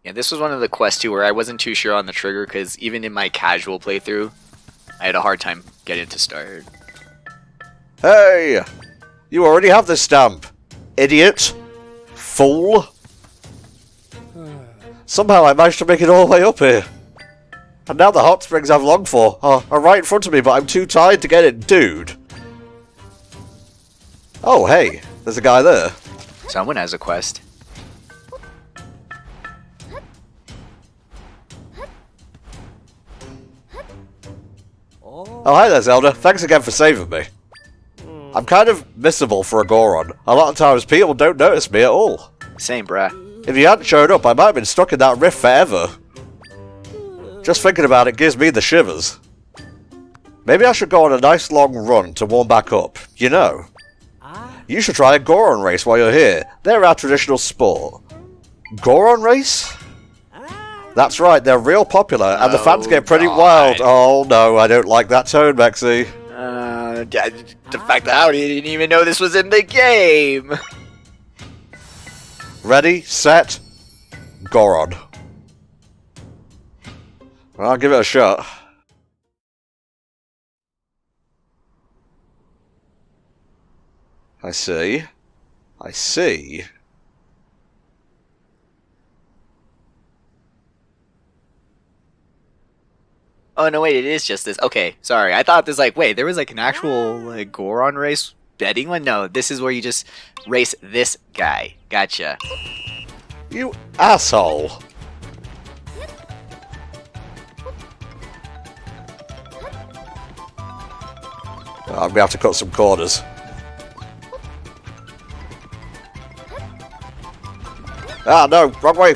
Yeah, this was one of the quests too where I wasn't too sure on the trigger because even in my casual playthrough, I had a hard time getting to start. Hey! You already have this stamp. Idiot. Fool. Somehow I managed to make it all the way up here. And now the hot springs I've longed for are right in front of me, but I'm too tired to get it, dude. Oh, hey. There's a guy there. Someone has a quest. Oh, hi there, Zelda. Thanks again for saving me. I'm kind of missable for a Goron. A lot of times people don't notice me at all. Same, bruh. If you hadn't showed up, I might have been stuck in that rift forever. Just thinking about it gives me the shivers. Maybe I should go on a nice long run to warm back up. You know. You should try a Goron race while you're here. They're our traditional sport. Goron race? That's right, they're real popular, and the fans get pretty wild. Oh no, I don't like that tone, Maxie. The fact that I didn't even know this was in the game. Ready, set, Goron. Well, I'll give it a shot. I see. I see. Oh no, wait, it is just this. Okay, sorry. I thought this like, wait, there was like an actual like Goron race betting one? No, this is where you just race this guy. Gotcha. You asshole. I'm gonna have to cut some corners. Ah, no, wrong way.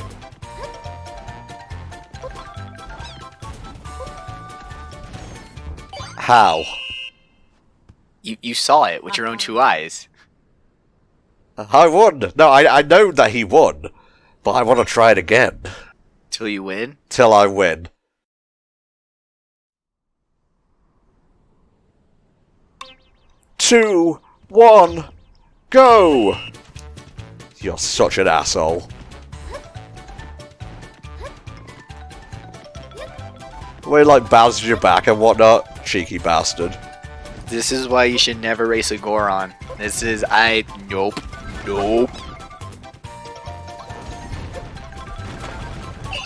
How? You saw it with your own two eyes. I won. No, I know that he won, but I want to try it again. Till you win? Till I win. Two, one, go! You're such an asshole. We like bounced your back and whatnot. Cheeky bastard. This is why you should never race a Goron. This is nope. Nope.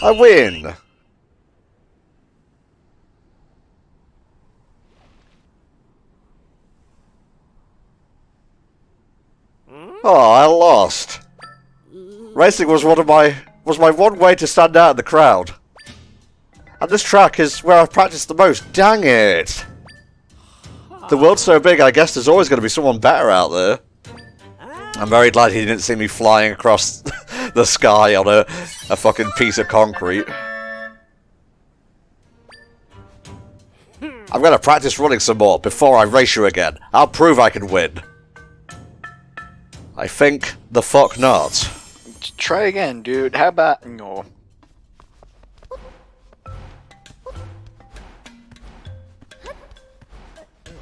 I win! Oh, I lost. Racing was my one way to stand out in the crowd. And this track is where I've practiced the most. Dang it! The world's so big, I guess there's always going to be someone better out there. I'm very glad he didn't see me flying across the sky on a fucking piece of concrete. I'm going to practice running some more before I race you again. I'll prove I can win. I think the fuck not. Try again, dude. How about no?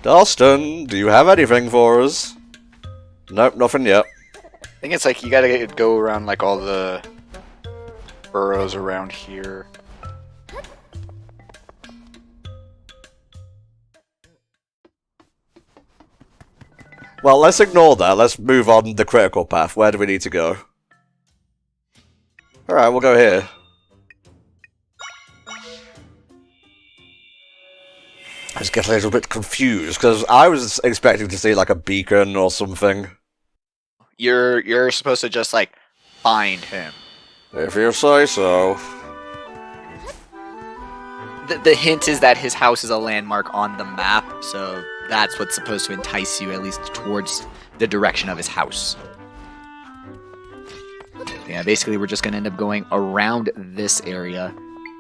Dalston, do you have anything for us? Nope, nothing yet. I think it's like you gotta go around like all the burrows around here. Well, let's ignore that. Let's move on the critical path. Where do we need to go? Alright, we'll go here. I was getting a little bit confused, because I was expecting to see like a beacon or something. You're supposed to just like find him. If you say so. The hint is that his house is a landmark on the map, so that's what's supposed to entice you at least towards the direction of his house. Yeah, basically we're just going to end up going around this area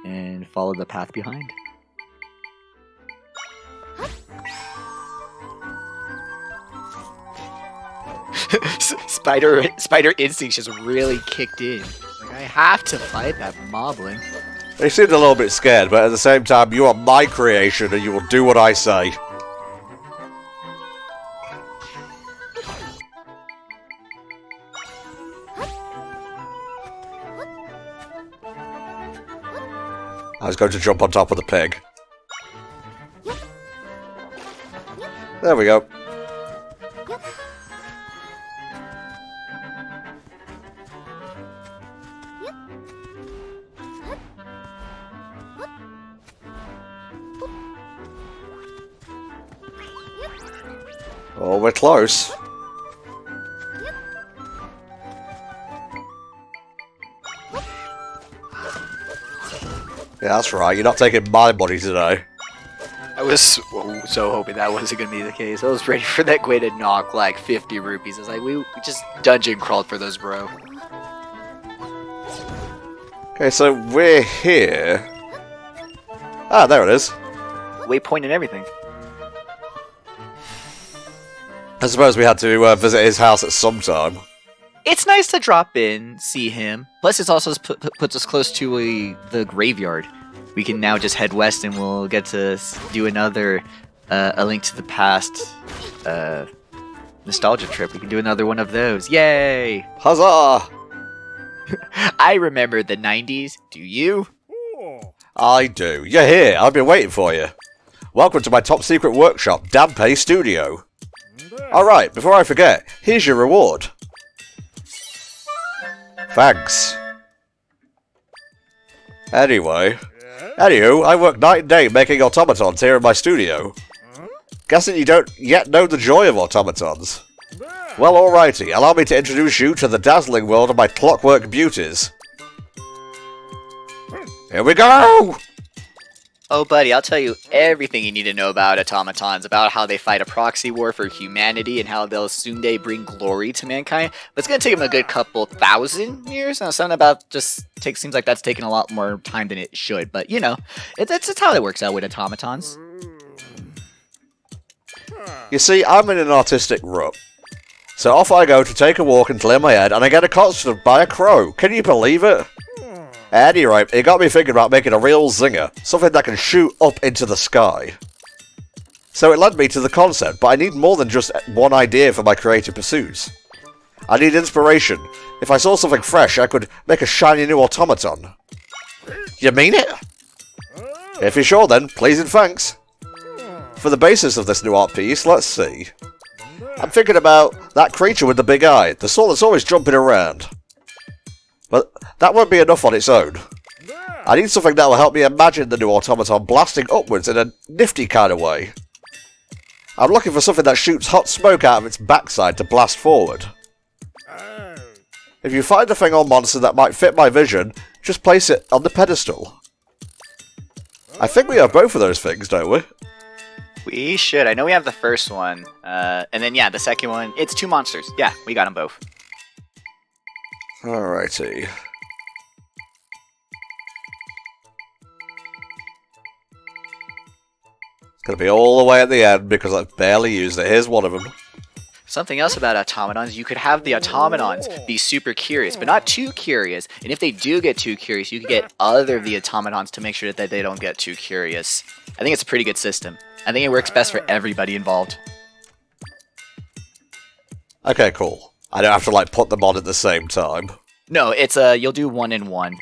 and follow the path behind. Spider instinct just really kicked in. Like, I have to fight that moblin. They seemed a little bit scared, but at the same time, you are my creation and you will do what I say. I was going to jump on top of the pig. There we go. Oh, we're close. Yeah, that's right. You're not taking my money today. I was so hoping that wasn't going to be the case. I was ready for that Gwei to knock like 50 rupees. I was like, we just dungeon crawled for those, bro. Okay, so we're here. Ah, there it is. Waypoint and everything. I suppose we had to visit his house at some time. It's nice to drop in, see him. Plus, it also puts us close to the graveyard. We can now just head west, and we'll get to do another A Link to the Past nostalgia trip. We can do another one of those. Yay! Huzzah! I remember the 90s. Do you? I do. You're here. I've been waiting for you. Welcome to my top secret workshop, Dampe Studio. Alright, before I forget, here's your reward. Thanks. Anywho, I work night and day making automatons here in my studio. Guessing you don't yet know the joy of automatons. Well, alrighty, allow me to introduce you to the dazzling world of my clockwork beauties. Here we go! Oh, buddy, I'll tell you everything you need to know about automatons, about how they fight a proxy war for humanity and how they'll soon day bring glory to mankind. But it's going to take them a good couple thousand years. Now, something about seems like that's taking a lot more time than it should. But, you know, it's how it works out with automatons. You see, I'm in an artistic rut. So off I go to take a walk and clear my head, and I get accosted by a crow. Can you believe it? At any rate, it got me thinking about making a real zinger, something that can shoot up into the sky. So it led me to the concept, but I need more than just one idea for my creative pursuits. I need inspiration. If I saw something fresh, I could make a shiny new automaton. You mean it? If you're sure then, please and thanks. For the basis of this new art piece, let's see. I'm thinking about that creature with the big eye, the sort that's always jumping around. But that won't be enough on its own. I need something that will help me imagine the new automaton blasting upwards in a nifty kind of way. I'm looking for something that shoots hot smoke out of its backside to blast forward. If you find a thing or monster that might fit my vision, just place it on the pedestal. I think we have both of those things, don't we? We should. I know we have the first one. And then, yeah, the second one. It's two monsters. Yeah, we got them both. Alrighty. It's going to be all the way at the end because I've barely used it. Here's one of them. Something else about automatons, you could have the automatons be super curious, but not too curious. And if they do get too curious, you can get other of the automatons to make sure that they don't get too curious. I think it's a pretty good system. I think it works best for everybody involved. Okay, cool. I don't have to, like, put them on at the same time. No, it's you'll do one and one.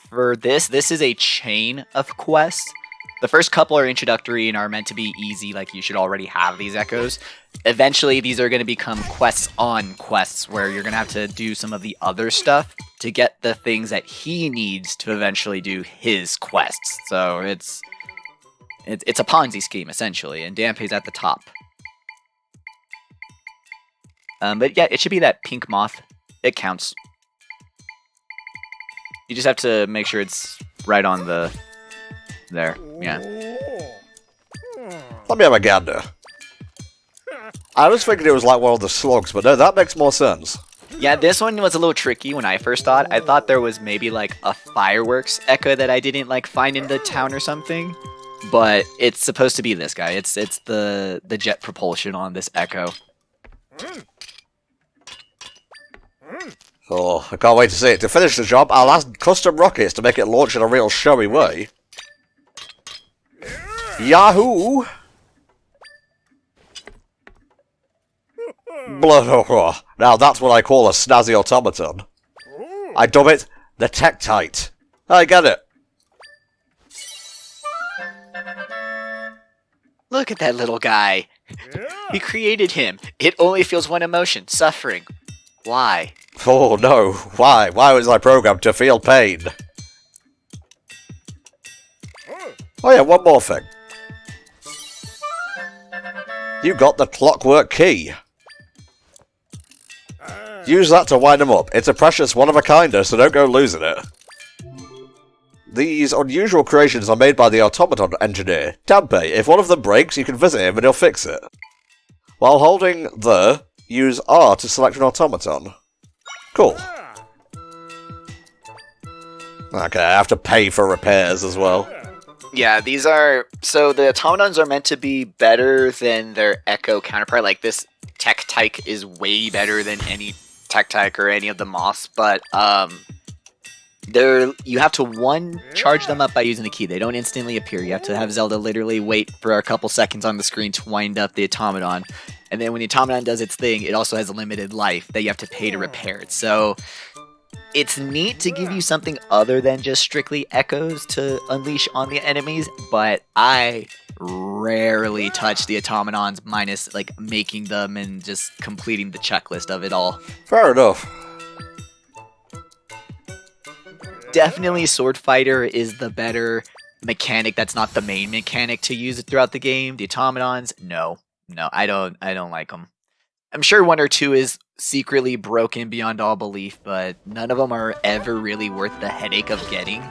For this is a chain of quests. The first couple are introductory and are meant to be easy, like you should already have these echoes. Eventually, these are going to become quests on quests, where you're going to have to do some of the other stuff to get the things that he needs to eventually do his quests. So it's a Ponzi scheme, essentially, and Dampe's at the top. But yeah, it should be that pink moth. It counts. You just have to make sure it's right on the... there, yeah. Let me have a gander. I was thinking it was like one of the slugs, but no, that makes more sense. Yeah, this one was a little tricky when I first thought. I thought there was maybe like a fireworks echo that I didn't like find in the town or something. But it's supposed to be this guy. It's the jet propulsion on this echo. Oh, I can't wait to see it. To finish the job, I'll add custom rockets to make it launch in a real showy way. Yahoo! Blah. Now that's what I call a snazzy automaton. I dub it the techtite. I get it. Look at that little guy. We created him. It only feels one emotion, suffering. Why? Oh no, why? Why was I programmed to feel pain? Oh yeah, one more thing. You got the clockwork key. Use that to wind them up. It's a precious one-of-a-kinder, so don't go losing it. These unusual creations are made by the automaton engineer, Tempe. If one of them breaks, you can visit him and he'll fix it. While holding the, use R to select an automaton. Cool. Okay, I have to pay for repairs as well. Yeah, these are... So the automatons are meant to be better than their Echo counterpart. Like, this techtite is way better than any techtite or any of the moths, but, you have to, charge them up by using the key. They don't instantly appear. You have to have Zelda literally wait for a couple seconds on the screen to wind up the automaton. And then when the automaton does its thing, it also has a limited life that you have to pay to repair it. So it's neat to give you something other than just strictly echoes to unleash on the enemies, but I rarely touch the automatons minus like making them and just completing the checklist of it all. Fair enough. Definitely Sword Fighter is the better mechanic. That's not the main mechanic to use it throughout the game. The automatons, no, I don't like them. I'm sure one or two is secretly broken beyond all belief, but none of them are ever really worth the headache of getting.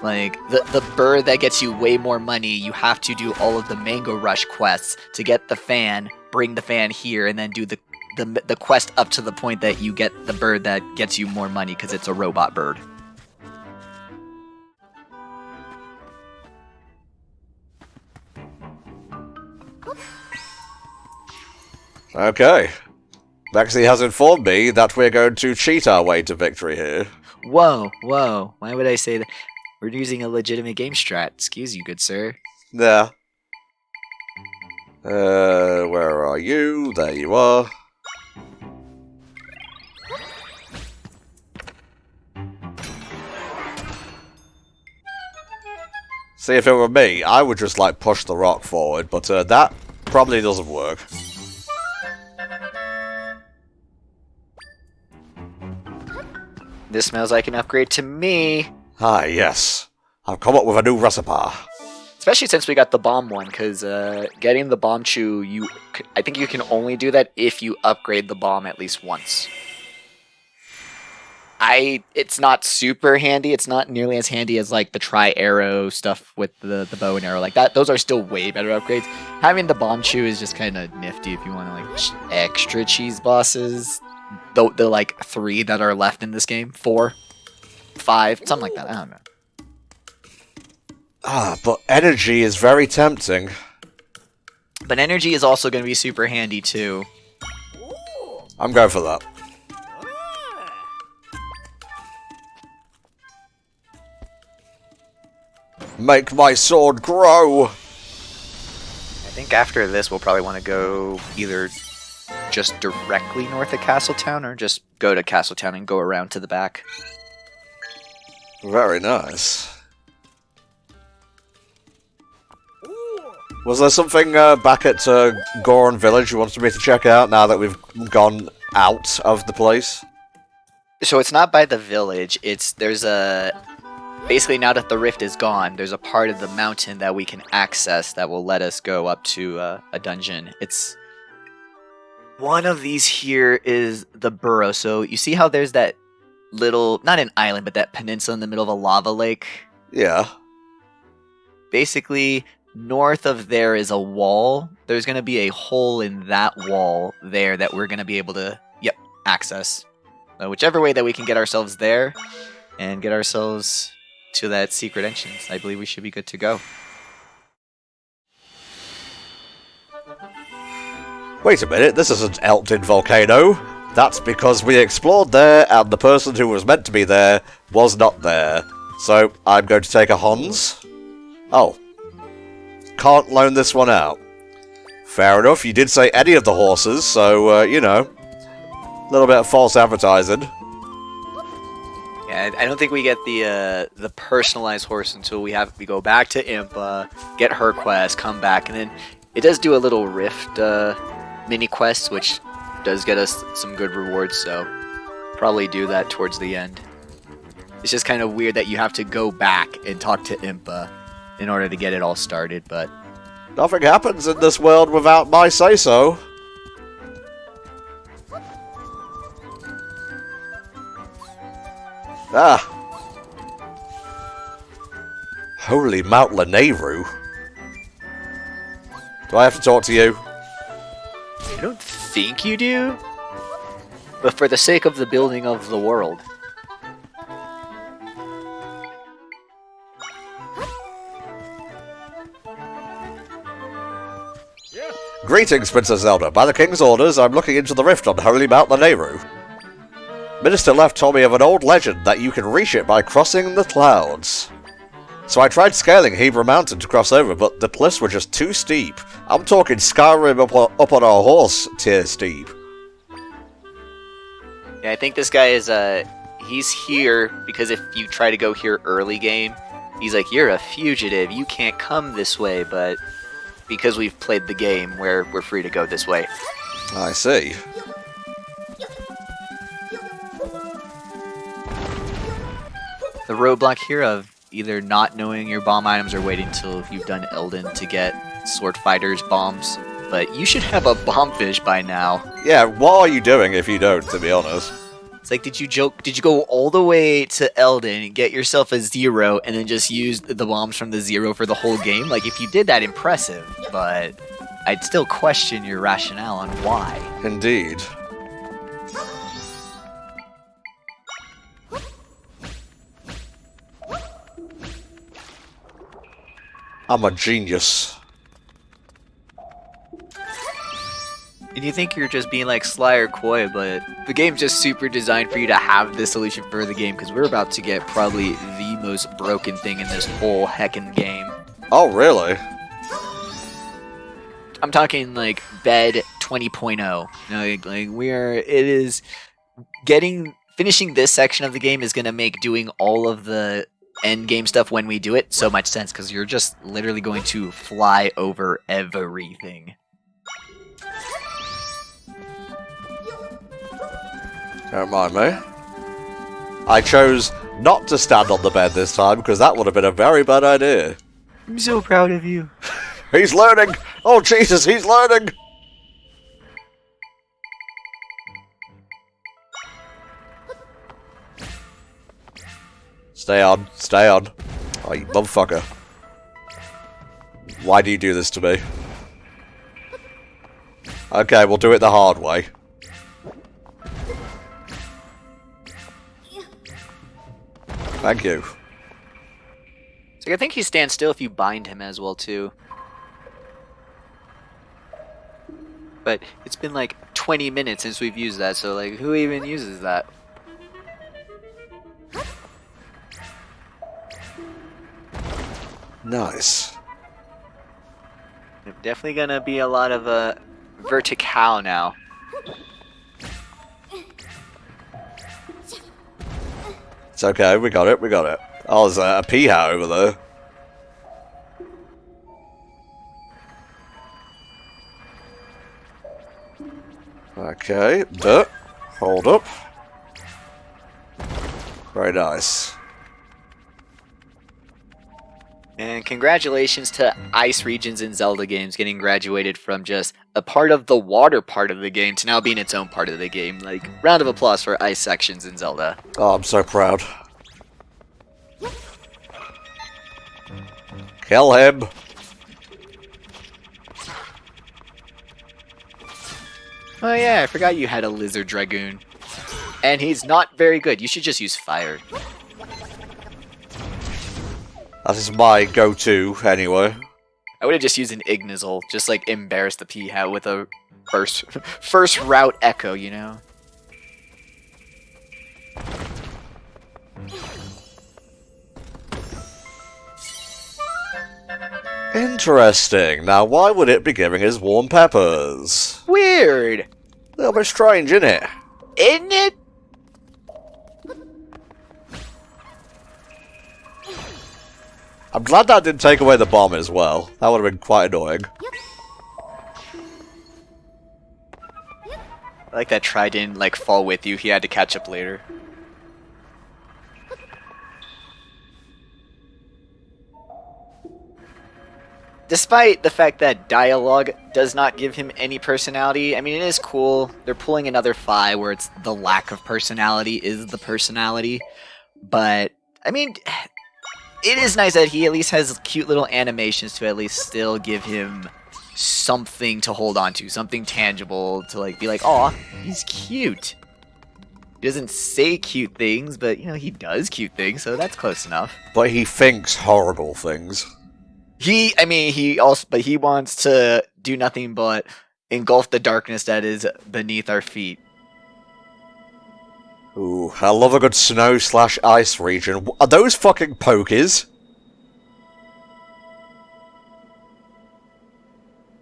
Like, the bird that gets you way more money, you have to do all of the Mango Rush quests to get the fan, bring the fan here, and then do the quest up to the point that you get the bird that gets you more money because it's a robot bird. Okay. Maxie has informed me that we're going to cheat our way to victory here. Whoa, why would I say that? We're using a legitimate game strat. Excuse you, good sir. Yeah. Where are you? There you are. See, if it were me, I would just, like, push the rock forward, but that probably doesn't work. This smells like an upgrade to me. Ah, yes. I've come up with a new recipe. Especially since we got the bomb one, because getting the bomb chew, I think you can only do that if you upgrade the bomb at least once. It's not super handy. It's not nearly as handy as like the tri-arrow stuff with the bow and arrow like that. Those are still way better upgrades. Having the bomb chew is just kind of nifty if you want to like extra cheese bosses. The like 3 that are left in this game, 4, 5, something like that. I don't know. Ah, but energy is very tempting. But energy is also going to be super handy too. I'm going for that. Make my sword grow! I think after this we'll probably want to go either just directly north of Castletown or just go to Castletown and go around to the back. Very nice. Was there something back at Goron Village you wanted me to check out now that we've gone out of the place? So it's not by the village, there's a... Basically, now that the rift is gone, there's a part of the mountain that we can access that will let us go up to a dungeon. It's... One of these here is the burrow. So you see how there's that little... Not an island, but that peninsula in the middle of a lava lake? Yeah. Basically, north of there is a wall. There's going to be a hole in that wall there that we're going to be able to, access. So whichever way that we can get ourselves there and get ourselves to that secret entrance, I believe we should be good to go. Wait a minute, this isn't Elton Volcano. That's because we explored there and the person who was meant to be there was not there. So, I'm going to take a Hans. Oh. Can't loan this one out. Fair enough, you did say any of the horses, so, you know. A little bit of false advertising. Yeah, I don't think we get the personalized horse until we go back to Impa, get her quest, come back, and then It does do a little rift mini quest, which does get us some good rewards, so probably do that towards the end. It's just kind of weird that you have to go back and talk to Impa in order to get it all started, but... Nothing happens in this world without my say-so. Ah. Holy Mount Lanayru. Do I have to talk to you? I don't think you do, but for the sake of the building of the world. Greetings, Princess Zelda. By the King's orders, I'm looking into the rift on Holy Mount Lanayru. Minister Left told me of an old legend that you can reach it by crossing the clouds. So I tried scaling Hebra Mountain to cross over, but the cliffs were just too steep. I'm talking Skyrim up on a horse tier steep. Yeah, I think this guy is, he's here because if you try to go here early game, he's like, you're a fugitive, you can't come this way, but because we've played the game, we're free to go this way. I see. The roadblock here of either not knowing your bomb items or waiting till you've done Elden to get Sword Fighter's bombs. But you should have a bomb fish by now. Yeah, what are you doing if you don't, to be honest? It's like, did you go all the way to Elden, get yourself a 0, and then just use the bombs from the 0 for the whole game? Like, if you did that, impressive. But I'd still question your rationale on why. Indeed. I'm a genius. And you think you're just being like sly or coy, but the game's just super designed for you to have this solution for the game, because we're about to get probably the most broken thing in this whole heckin' game. Oh, really? I'm talking like bed 20.0. Finishing this section of the game is gonna make doing all of the end game stuff when we do it so much sense, because you're just literally going to fly over everything. Don't mind me. I chose not to stand on the bed this time, because that would have been a very bad idea. I'm so proud of you. He's learning! Oh Jesus, he's learning! Stay on, stay on. Oh, you motherfucker. Why do you do this to me? Okay, we'll do it the hard way. Thank you. So I think he stands still if you bind him as well too. But it's been like 20 minutes since we've used that, so like who even uses that? Nice. Definitely gonna be a lot of vertical now. It's okay, we got it, we got it. Oh, there's a pea-hat over there. Okay, hold up. Very nice. And congratulations to Ice Regions in Zelda games getting graduated from just a part of the water part of the game to now being its own part of the game. Like, round of applause for ice sections in Zelda. Oh, I'm so proud. Kill him! Oh yeah, I forgot you had a Lizard Dragoon. And he's not very good. You should just use fire. That is my go-to, anyway. I would have just used an Ignizel, just like embarrass the P-Hat with a first route echo, you know? Interesting. Now, why would it be giving us warm peppers? Weird! A little bit strange, isn't it? Isn't it? I'm glad that didn't take away the bomb as well. That would have been quite annoying. I like that Try didn't like fall with you. He had to catch up later. Despite the fact that dialogue does not give him any personality, I mean, it is cool. They're pulling another Fi where it's the lack of personality is the personality. But, I mean, it is nice that he at least has cute little animations to at least still give him something to hold on to, something tangible to like be like, "Aw, he's cute." He doesn't say cute things, but you know, he does cute things, so that's close enough. But he thinks horrible things. He wants to do nothing but engulf the darkness that is beneath our feet. Ooh, I love a good snow/ice region. Are those fucking pokies?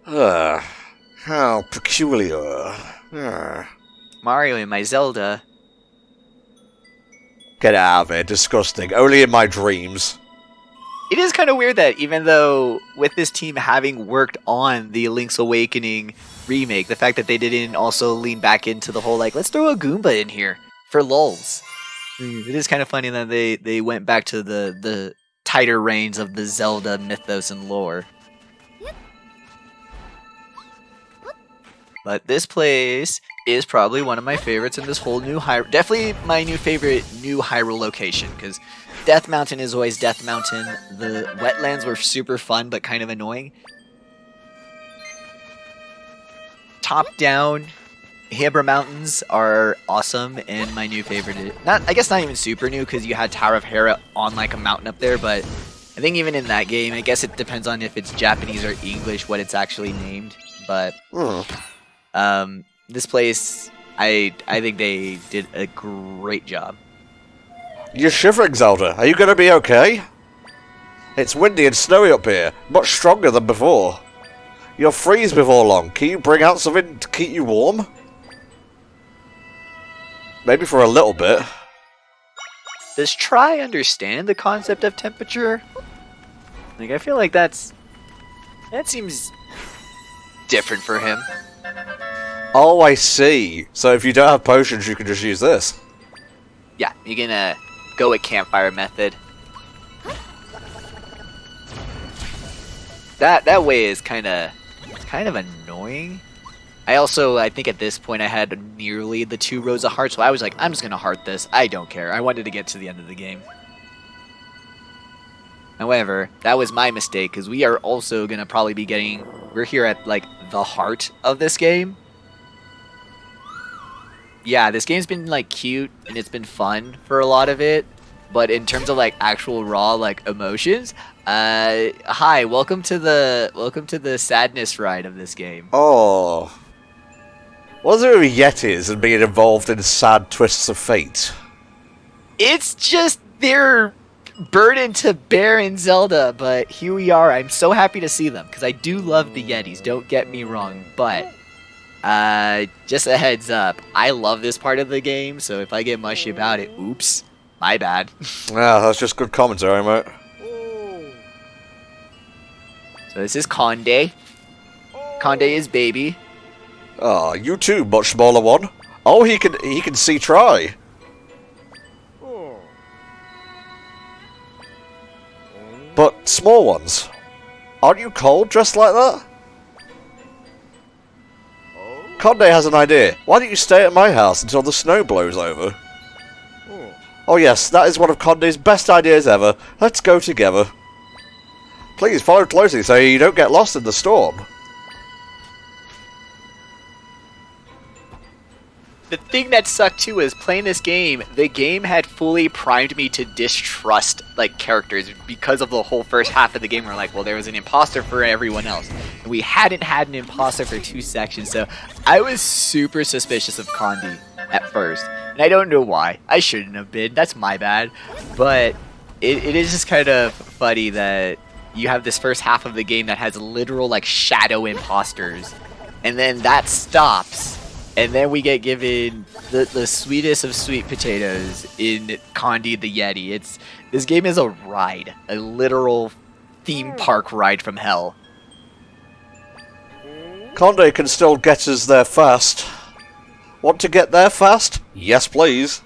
How peculiar. Mario in my Zelda. Get out of here, disgusting. Only in my dreams. It is kind of weird that even though with this team having worked on the Link's Awakening remake, the fact that they didn't also lean back into the whole like, let's throw a Goomba in here for lulz. It is kind of funny that they went back to the tighter reins of the Zelda mythos and lore. But this place is probably one of my favorites in this whole new Hyrule. Definitely my new favorite new Hyrule location, because Death Mountain is always Death Mountain. The wetlands were super fun, but kind of annoying. Top-down Hebra Mountains are awesome, and my new favorite. I guess not even super new, because you had Tower of Hera on like a mountain up there, but I think even in that game, I guess it depends on if it's Japanese or English, what it's actually named. But this place, I think they did a great job. You're shivering, Zelda. Are you gonna be okay? It's windy and snowy up here, much stronger than before. You'll freeze before long. Can you bring out something to keep you warm? Maybe for a little bit. Does Try understand the concept of temperature? Like, I feel like that seems different for him. Oh, I see. So if you don't have potions, you can just use this. Yeah, you can go with campfire method. That way is kind of annoying. I think at this point I had nearly the 2 rows of hearts, so I was like, I'm just gonna heart this. I don't care. I wanted to get to the end of the game. However, that was my mistake, because we are also gonna probably be getting. We're here at like the heart of this game. Yeah, this game's been like cute and it's been fun for a lot of it, but in terms of like actual raw like emotions, hi, welcome to the sadness ride of this game. Oh. What's it with Yetis and being involved in sad twists of fate? It's just their burden to bear in Zelda, but here we are. I'm so happy to see them, because I do love the Yetis, don't get me wrong, but just a heads up, I love this part of the game, so if I get mushy about it, oops, my bad. Yeah, that's just good commentary, mate. So this is Conde. Conde is baby. Oh, you too, much smaller one. Oh, he can see Try. But small ones. Aren't you cold dressed like that? Conde has an idea. Why don't you stay at my house until the snow blows over? Oh yes, that is one of Conde's best ideas ever. Let's go together. Please follow closely so you don't get lost in the storm. The thing that sucked too is playing this game, the game had fully primed me to distrust like characters because of the whole first half of the game. We're like, well, there was an imposter for everyone else. And we hadn't had an imposter for 2 sections, so I was super suspicious of Condi at first. And I don't know why. I shouldn't have been. That's my bad. But it is just kind of funny that you have this first half of the game that has literal like shadow imposters. And then that stops. And then we get given the sweetest of sweet potatoes in Condi the Yeti. This game is a ride, a literal theme park ride from hell. Conde can still get us there fast. Want to get there fast? Yes, please.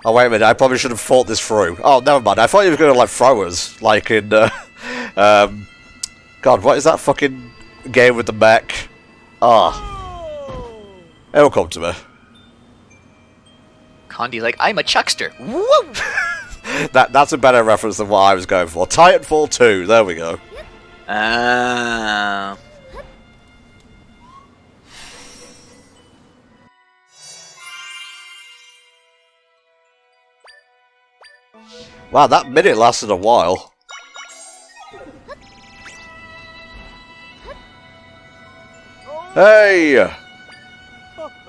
Oh, wait a minute, I probably should have thought this through. Oh, never mind, I thought you were going to, like, throw us. Like in, God, what is that fucking game with the mech? It'll come to me. Condi like, I'm a chuckster. Woo! That's a better reference than what I was going for. Titanfall 2, there we go. Wow, that minute lasted a while. Hey!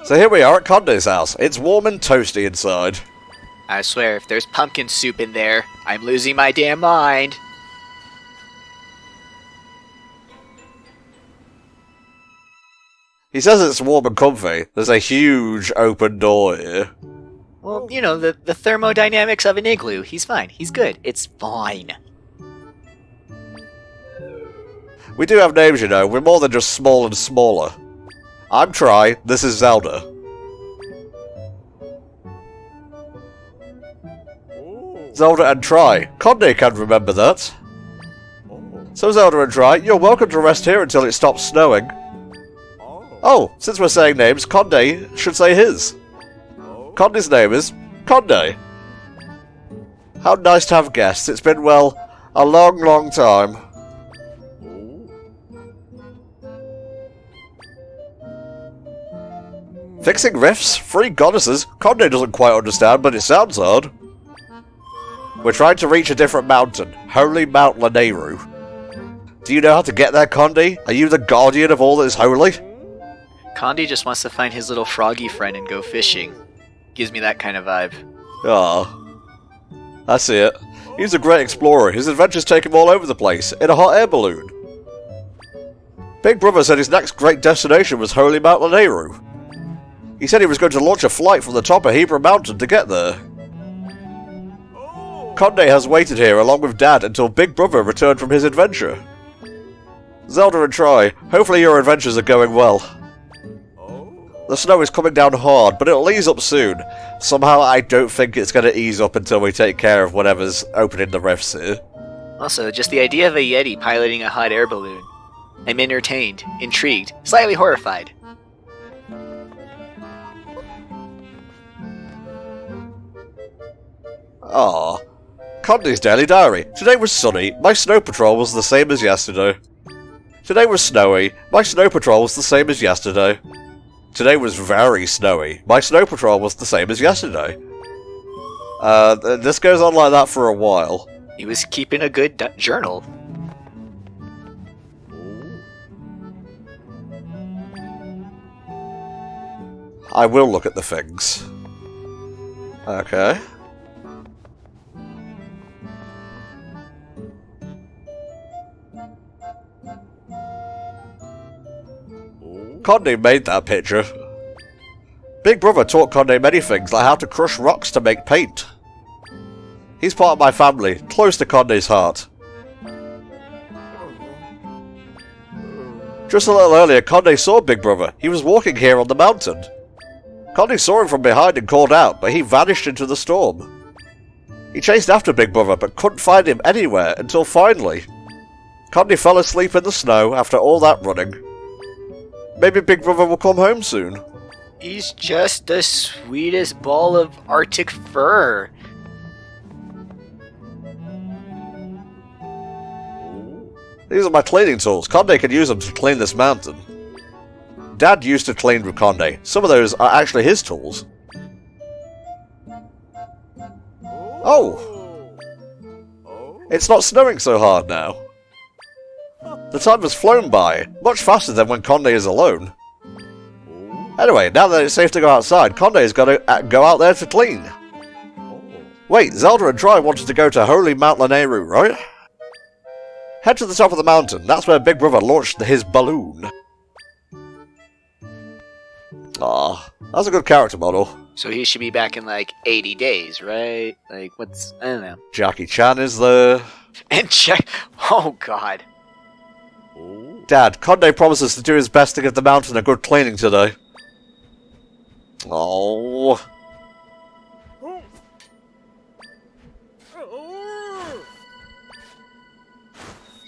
So here we are at Conde's house. It's warm and toasty inside. I swear, if there's pumpkin soup in there, I'm losing my damn mind. He says it's warm and comfy. There's a huge open door here. Well, you know, the thermodynamics of an igloo. He's fine. He's good. It's fine. We do have names, you know. We're more than just small and smaller. I'm Tri. This is Zelda. Zelda and Tri. Conde can remember that. So Zelda and Tri, you're welcome to rest here until it stops snowing. Oh, since we're saying names, Conde should say his. Conde's name is Conde. How nice to have guests. It's been, well, a long, long time. Fixing rifts? 3 goddesses? Conde doesn't quite understand, but it sounds hard. We're trying to reach a different mountain. Holy Mount Lanayru. Do you know how to get there, Conde? Are you the guardian of all that is holy? Condi just wants to find his little froggy friend and go fishing. Gives me that kind of vibe. I see it. He's a great explorer. His adventures take him all over the place, in a hot air balloon. Big Brother said his next great destination was Holy Mount Lanayru. He said he was going to launch a flight from the top of Hebra Mountain to get there. Conde has waited here along with Dad until Big Brother returned from his adventure. Zelda and Tri, hopefully your adventures are going well. The snow is coming down hard, but it'll ease up soon. Somehow I don't think it's going to ease up until we take care of whatever's opening the rifts here. Also, just the idea of a Yeti piloting a hot air balloon. I'm entertained, intrigued, slightly horrified. Ah, Conde's daily diary. Today was sunny. My snow patrol was the same as yesterday. Today was snowy. My snow patrol was the same as yesterday. Today was very snowy. My snow patrol was the same as yesterday. This goes on like that for a while. He was keeping a good journal. I will look at the things. Okay. Conde made that picture. Big Brother taught Conde many things, like how to crush rocks to make paint. He's part of my family, close to Conde's heart. Just a little earlier, Conde saw Big Brother. He was walking here on the mountain. Conde saw him from behind and called out, but he vanished into the storm. He chased after Big Brother, but couldn't find him anywhere until finally. Conde fell asleep in the snow after all that running. Maybe Big Brother will come home soon. He's just the sweetest ball of Arctic fur. These are my cleaning tools. Conde can use them to clean this mountain. Dad used to clean with Conde. Some of those are actually his tools. Oh! It's not snowing so hard now. The time has flown by, much faster than when Conde is alone. Anyway, now that it's safe to go outside, Conde has got to go out there to clean. Wait, Zelda and Tri wanted to go to Holy Mount Lanayru, right? Head to the top of the mountain, that's where Big Brother launched his balloon. Ah, that's a good character model. So he should be back in like 80 days, right? Like, what's, I don't know. Jackie Chan is there. And check, oh god. Dad, Conde promises to do his best to give the mountain a good cleaning today. Oh.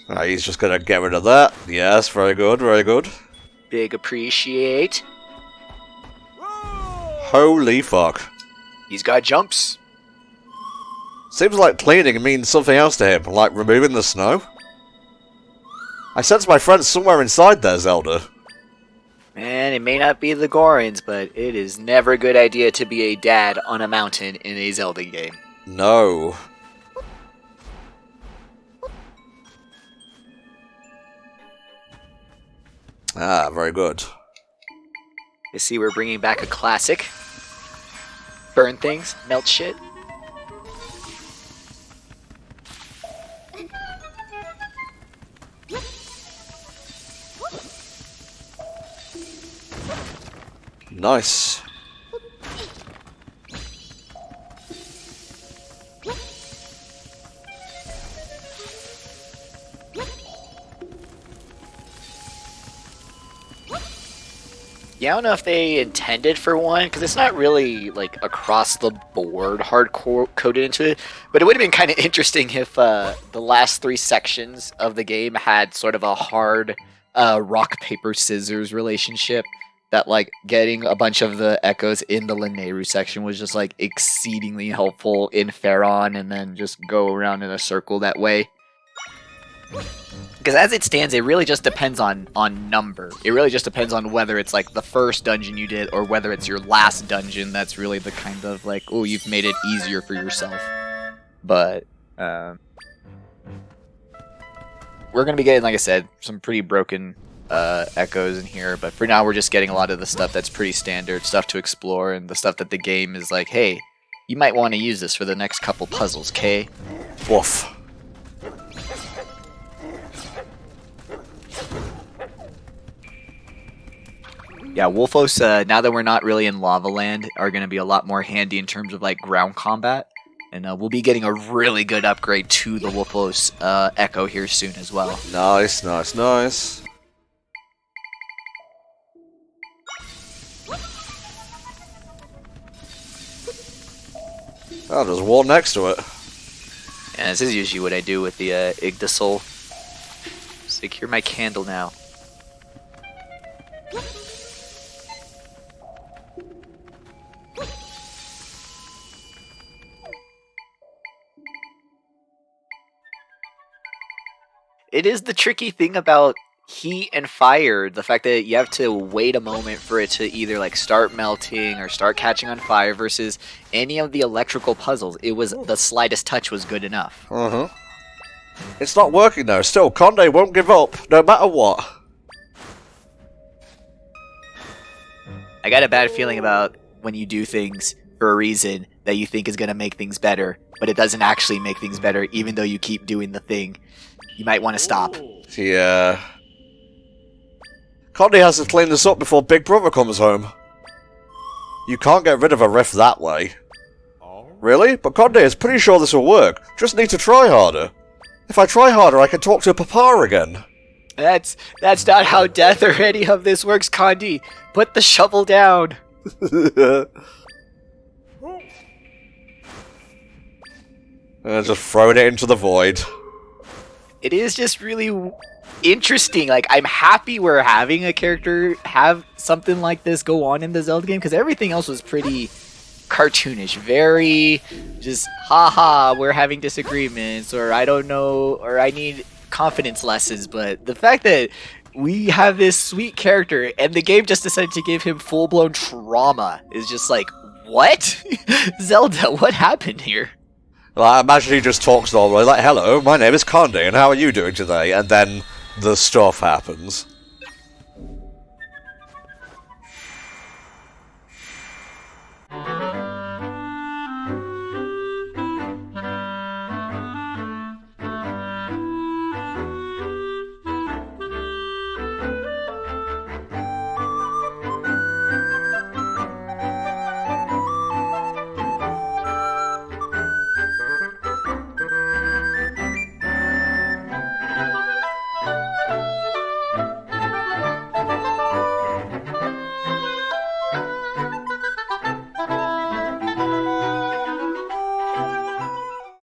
Right, he's just gonna get rid of that. Yes, very good, very good. Big appreciate. Holy fuck. He's got jumps. Seems like cleaning means something else to him, like removing the snow. I sense my friend's somewhere inside there, Zelda. Man, it may not be the Gorons, but it is never a good idea to be a dad on a mountain in a Zelda game. No. Ah, very good. You see, we're bringing back a classic. Burn things, melt shit. Nice. Yeah, I don't know if they intended for one, because it's not really, like, across the board hardcore coded into it, but it would have been kind of interesting if the last 3 sections of the game had sort of a hard rock, paper, scissors relationship, that, like, getting a bunch of the echoes in the Lineru section was just, like, exceedingly helpful in Pharaon, and then just go around in a circle that way. Because as it stands, it really just depends on number. It really just depends on whether it's like the first dungeon you did or whether it's your last dungeon. That's really the kind of like, oh, you've made it easier for yourself. But we're going to be getting, like I said, some pretty broken echoes in here. But for now, we're just getting a lot of the stuff that's pretty standard, stuff to explore, and the stuff that the game is like, hey, you might want to use this for the next couple puzzles, Kay? Woof. Yeah, Wolfos, now that we're not really in Lava Land, are going to be a lot more handy in terms of like ground combat. And we'll be getting a really good upgrade to the Wolfos Echo here soon as well. Nice, nice, nice. Oh, there's one next to it. And this is usually what I do with the Yggdrasil. Secure my candle now. It is the tricky thing about heat and fire, the fact that you have to wait a moment for it to either like start melting or start catching on fire versus any of the electrical puzzles. It was the slightest touch was good enough. It's not working though. Still, Conde won't give up, no matter what. I got a bad feeling about when you do things for a reason that you think is going to make things better, but it doesn't actually make things better even though you keep doing the thing. You might want to stop. Yeah. Conde has to clean this up before Big Brother comes home. You can't get rid of a rift that way. Really? But Conde is pretty sure this will work. Just need to try harder. If I try harder, I can talk to Papa again. That's not how death or any of this works, Condi. Put the shovel down. Just throwing it into the void. It is just really interesting. Like, I'm happy we're having a character have something like this go on in the Zelda game, because everything else was pretty cartoonish. Very just, haha, we're having disagreements, or I don't know, or I need confidence lessons. But the fact that we have this sweet character, and the game just decided to give him full-blown trauma is just like, what? Zelda, what happened here? Well, I imagine he just talks normally, like, hello, my name is Conde, and how are you doing today? And then the stuff happens.